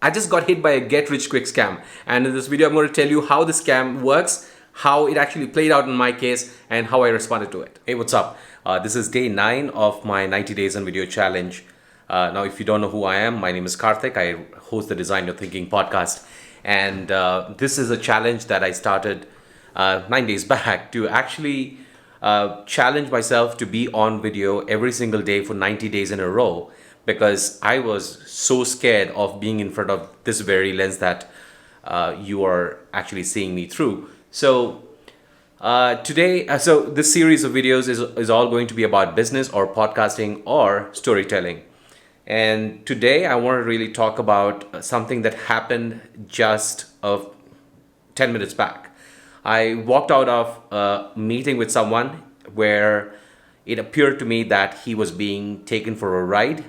I just got hit by a get rich quick scam. And in this video, I'm going to tell you how the scam works, how it actually played out in my case, and how I responded to it. Hey, what's up? This is day 9 of my 90 days on video challenge. Now, if you don't know who I am, my name is Karthik. I host the Design Your Thinking podcast. And this is a challenge that I started 9 days back to actually challenge myself to be on video every single day for 90 days in a row, because I was so scared of being in front of this very lens that you are actually seeing me through. So so this series of videos is all going to be about business or podcasting or storytelling. And today I want to really talk about something that happened just 10 minutes back. I walked out of a meeting with someone where it appeared to me that he was being taken for a ride.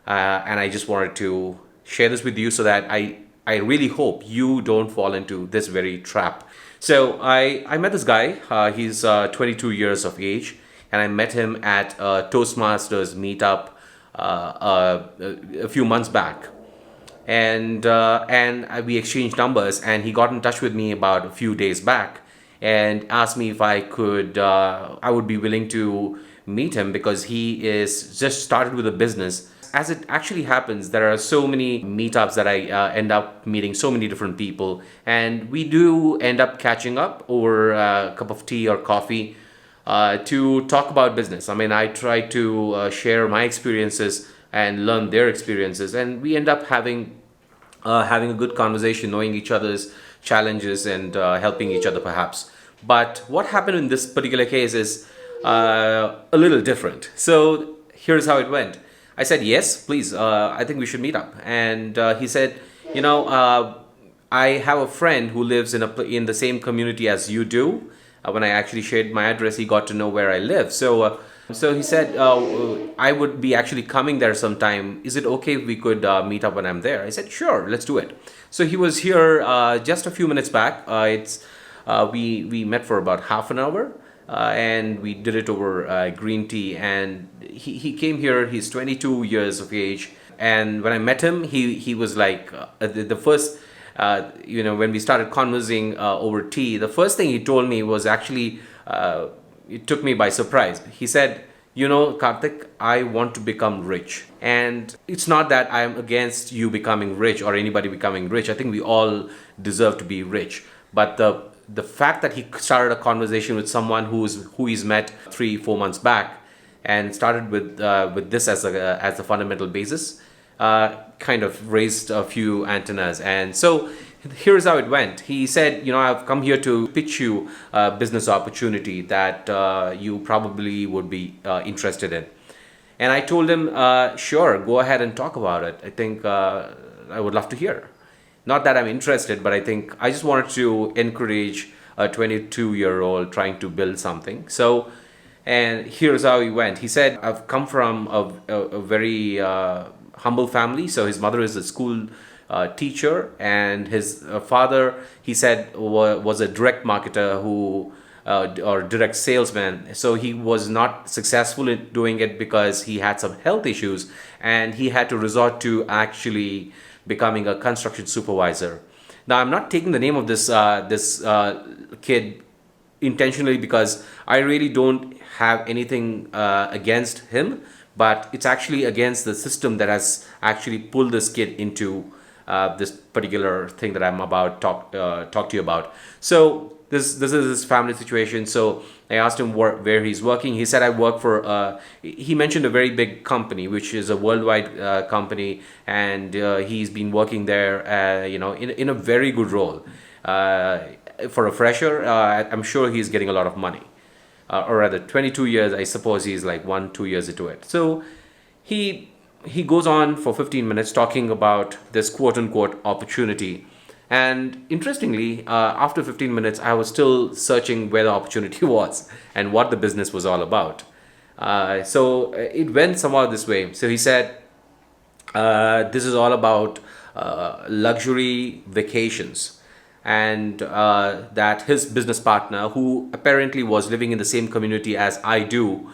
And I just wanted to share this with you so that I really hope you don't fall into this very trap. So I met this guy. He's 22 years of age, and I met him at a Toastmasters meetup a few months back. And we exchanged numbers, and he got in touch with me about a few days back and asked me if I would be willing to meet him, because he is just started with a business. As it actually happens, there are so many meetups that I end up meeting so many different people, and we do end up catching up over a cup of tea or coffee to talk about business. I mean, I try to share my experiences and learn their experiences, and we end up having a good conversation, knowing each other's challenges and helping each other perhaps. But what happened in this particular case is a little different. So here's how it went. I said, yes, please, I think we should meet up. And he said, I have a friend who lives in the same community as you do. When I actually shared my address, he got to know where I live. So he said, I would be actually coming there sometime. Is it okay if we could meet up when I'm there? I said, sure, let's do it. So he was here just a few minutes back. We met for about half an hour. And we did it over green tea. And he came here. He's 22 years of age. And when I met him, he was like the first. When we started conversing over tea, the first thing he told me was actually it took me by surprise. He said, Karthik, I want to become rich. And it's not that I'm against you becoming rich or anybody becoming rich. I think we all deserve to be rich. But the fact that he started a conversation with someone who he's met 3-4 months back and started with this as the fundamental basis kind of raised a few antennas. And so here's how it went. He said, I've come here to pitch you a business opportunity that you probably would be interested in. And I told him, sure, go ahead and talk about it. I think I would love to hear. Not that I'm interested, but I think I just wanted to encourage a 22-year-old trying to build something. So, and here's how he went. He said, I've come from a very humble family. So his mother is a school teacher, and his father, he said, was a direct marketer or direct salesman. So he was not successful in doing it because he had some health issues, and he had to resort to actually becoming a construction supervisor. Now, I'm not taking the name of this kid intentionally, because I really don't have anything against him, but it's actually against the system that has actually pulled this kid into this particular thing that I'm about to talk to you about. So this is his family situation. So I asked him where he's working. He said, I work for, he mentioned a very big company, which is a worldwide company. And he's been working there, in a very good role. For a fresher, I'm sure he's getting a lot of money. Or rather, 22 years, I suppose he's like 1-2 years into it. So he goes on for 15 minutes talking about this quote-unquote opportunity. And interestingly, after 15 minutes, I was still searching where the opportunity was and what the business was all about. So it went somehow this way. So he said, this is all about luxury vacations. And that his business partner, who apparently was living in the same community as I do,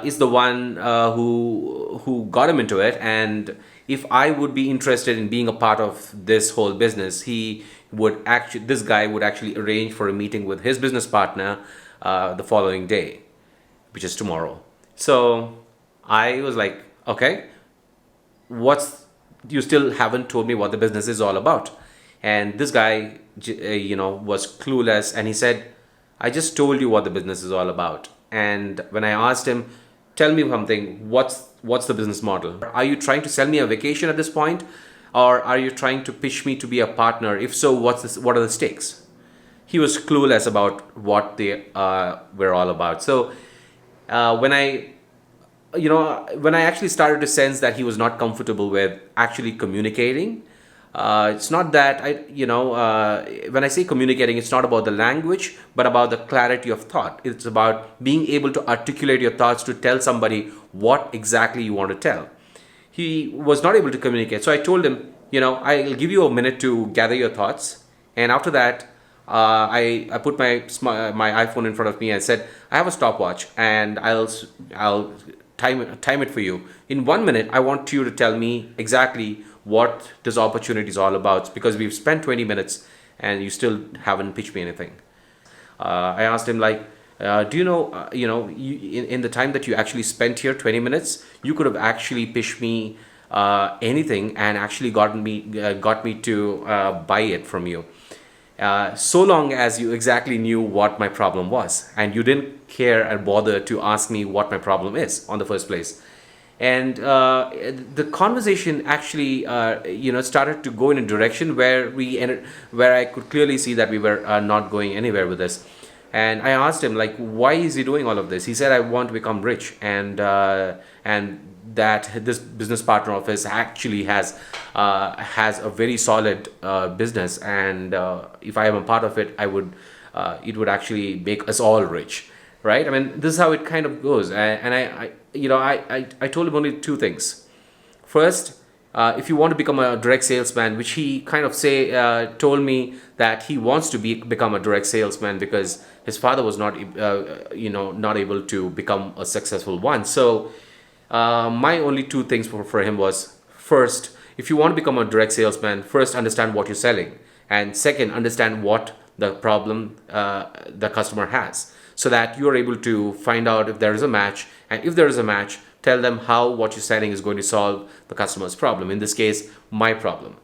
is the one who got him into it. And if I would be interested in being a part of this whole business, this guy would actually arrange for a meeting with his business partner the following day, which is tomorrow. So I was like, okay, you still haven't told me what the business is all about. And this guy, was clueless, and he said, I just told you what the business is all about. And when I asked him, tell me something, what's the business model? Are you trying to sell me a vacation at this point? Or are you trying to pitch me to be a partner? If so, what are the stakes? He was clueless about what they were all about. So when I actually started to sense that he was not comfortable with actually communicating, it's not that when I say communicating, it's not about the language, but about the clarity of thought. It's about being able to articulate your thoughts to tell somebody what exactly you want to tell. He was not able to communicate. So I told him, I'll give you a minute to gather your thoughts. And after that, I put my iPhone in front of me and said, I have a stopwatch, and I'll time it for you. In 1 minute, I want you to tell me exactly what this opportunity is all about, because we've spent 20 minutes and you still haven't pitched me anything. I asked him, like, do you know, in the time that you actually spent here, 20 minutes, you could have actually pitched me anything and actually got me to buy it from you. So long as you exactly knew what my problem was, and you didn't care and bother to ask me what my problem is on the first place. And the conversation actually started to go in a direction where I could clearly see that we were not going anywhere with this. And I asked him, like, why is he doing all of this? He said, I want to become rich, and that this business partner of his actually has a very solid business, and if I am a part of it, it would actually make us all rich, right? I mean, this is how it kind of goes. And I told him only two things. First, if you want to become a direct salesman, which he kind of told me that he wants to become a direct salesman because his father was not able to become a successful one. So my only two things for him was, first, if you want to become a direct salesman, first understand what you're selling, and second, understand what the problem the customer has, so that you are able to find out if there is a match, and if there is a match, tell them how what you're selling is going to solve the customer's problem, in this case, my problem.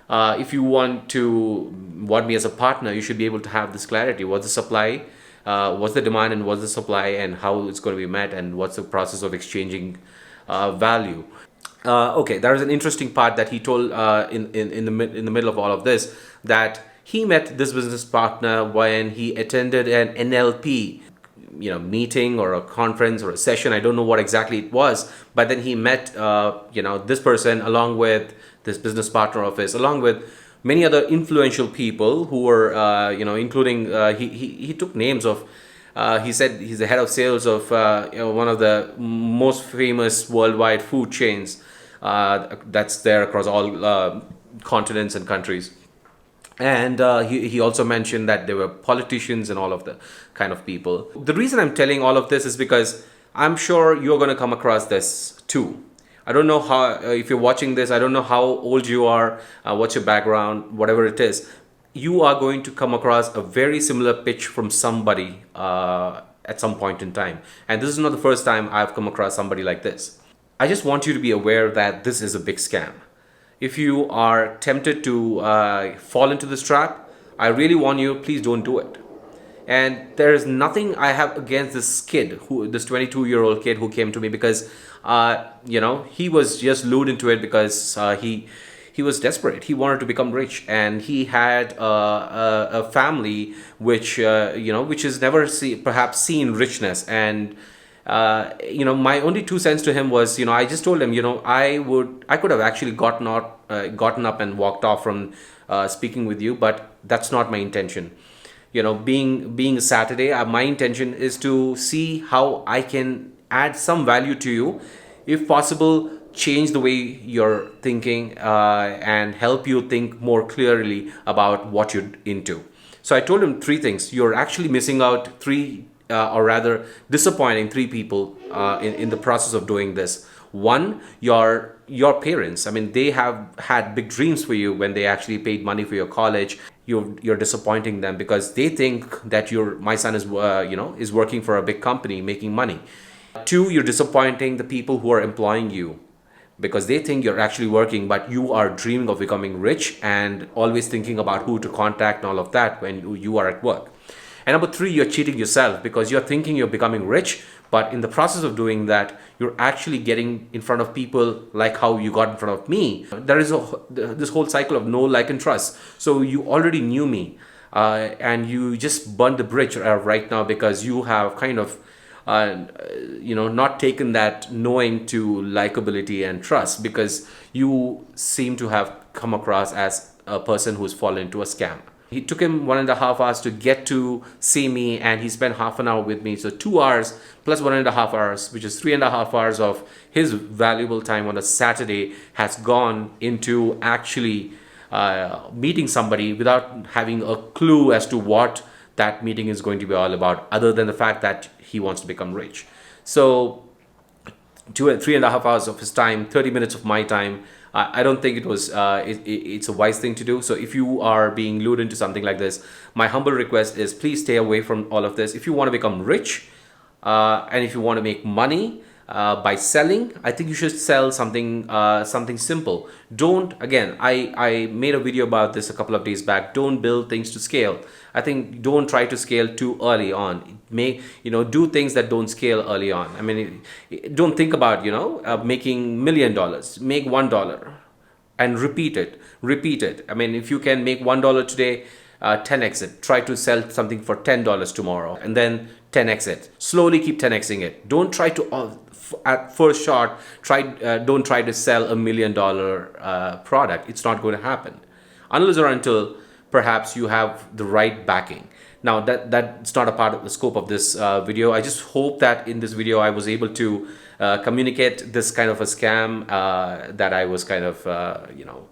If you want me as a partner, you should be able to have this clarity. What's the supply, what's the demand, and what's the supply, and how it's going to be met, and what's the process of exchanging value. Okay, there is an interesting part that he told in the middle of all of this, that he met this business partner when he attended an NLP meeting or a conference or a session. I don't know what exactly it was, but then he met this person along with this business partner of his, along with many other influential people who were including he took names of he said he's the head of sales of one of the most famous worldwide food chains that's there across all continents and countries. And he also mentioned that there were politicians and all of the kind of people. The reason I'm telling all of this is because I'm sure you're going to come across this too. I don't know how, if you're watching this, I don't know how old you are, what's your background, whatever it is. You are going to come across a very similar pitch from somebody at some point in time. And this is not the first time I've come across somebody like this. I just want you to be aware that this is a big scam. If you are tempted to fall into this trap, I really warn you, please don't do it. And there is nothing I have against this kid, this 22-year-old kid who came to me, because he was just lured into it because he was desperate. He wanted to become rich, and he had a family which has never perhaps seen richness. And my only 2 cents to him was, I just told him, I could have actually gotten up and walked off from speaking with you, but that's not my intention. Being a Saturday, my intention is to see how I can add some value to you, if possible, change the way you're thinking, and help you think more clearly about what you're into. So I told him 3 things. You're actually missing out 3 or rather disappointing 3 people in the process of doing this. 1, you're your parents. I mean, they have had big dreams for you when they actually paid money for your college. You're disappointing them because they think that my son is is working for a big company making money. Two, you're disappointing the people who are employing you because they think you're actually working, but you are dreaming of becoming rich and always thinking about who to contact and all of that when you are at work. And number three, you're cheating yourself because you're thinking you're becoming rich, but in the process of doing that, you're actually getting in front of people like how you got in front of me. There is this whole cycle of know, like, and trust. So you already knew me, and you just burned the bridge right now because you have kind of not taken that knowing to likability and trust, because you seem to have come across as a person who's fallen into a scam. He took him 1.5 hours to get to see me, and he spent half an hour with me. So 2 hours plus 1.5 hours, which is 3.5 hours of his valuable time on a Saturday, has gone into actually meeting somebody without having a clue as to what that meeting is going to be all about, other than the fact that he wants to become rich. So 3.5 hours of his time, 30 minutes of my time. I don't think it was it's a wise thing to do. So if you are being lured into something like this, my humble request is please stay away from all of this. If you want to become rich, and if you want to make money by selling, I think you should sell something something simple. Don't, again, I made a video about this a couple of days back. Don't build things to scale. I think don't try to scale too early on. Do things that don't scale early on. I mean, don't think about making $1 million. Make $1 and repeat it. I mean, if you can make $1 today, 10x it. Try to sell something for $10 tomorrow, and then 10x it. Slowly keep 10xing it. Don't try to at first shot don't try to sell $1 million product. It's not going to happen unless or until perhaps you have the right backing. Now that's not a part of the scope of this video. I just hope that in this video I was able to communicate this kind of a scam that I was kind of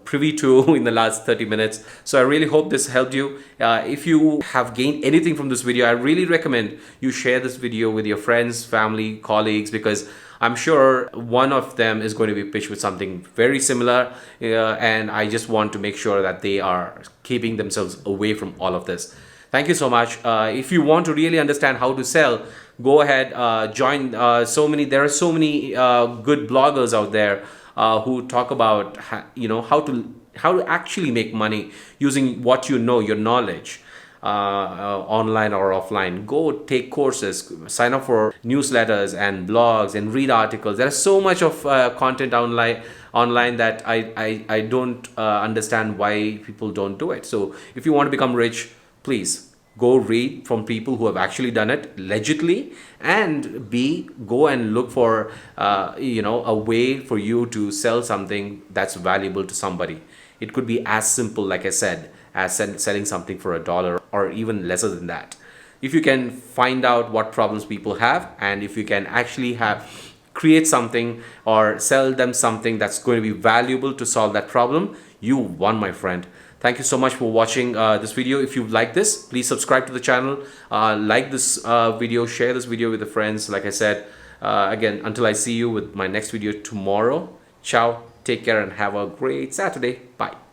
privy to in the last 30 minutes. So I really hope this helped you. If you have gained anything from this video, I really recommend you share this video with your friends, family, colleagues, because I'm sure one of them is going to be pitched with something very similar, and I just want to make sure that they are keeping themselves away from all of this. Thank you so much. If you want to really understand how to sell, go ahead, join there are so many good bloggers out there who talk about how to actually make money using what your knowledge. Online or offline. Go take courses, sign up for newsletters and blogs and read articles. There is so much of content online that I don't understand why people don't do it. So if you want to become rich, please go read from people who have actually done it legitimately, and go and look for a way for you to sell something that's valuable to somebody. It could be as simple, like I said, as selling something for $1 or even lesser than that. If you can find out what problems people have, and if you can actually create something or sell them something that's going to be valuable to solve that problem, you won, my friend. Thank you so much for watching this video. If you like this, please subscribe to the channel, like this video, share this video with the friends. Like I said, again, until I see you with my next video tomorrow, ciao, take care, and have a great Saturday. Bye.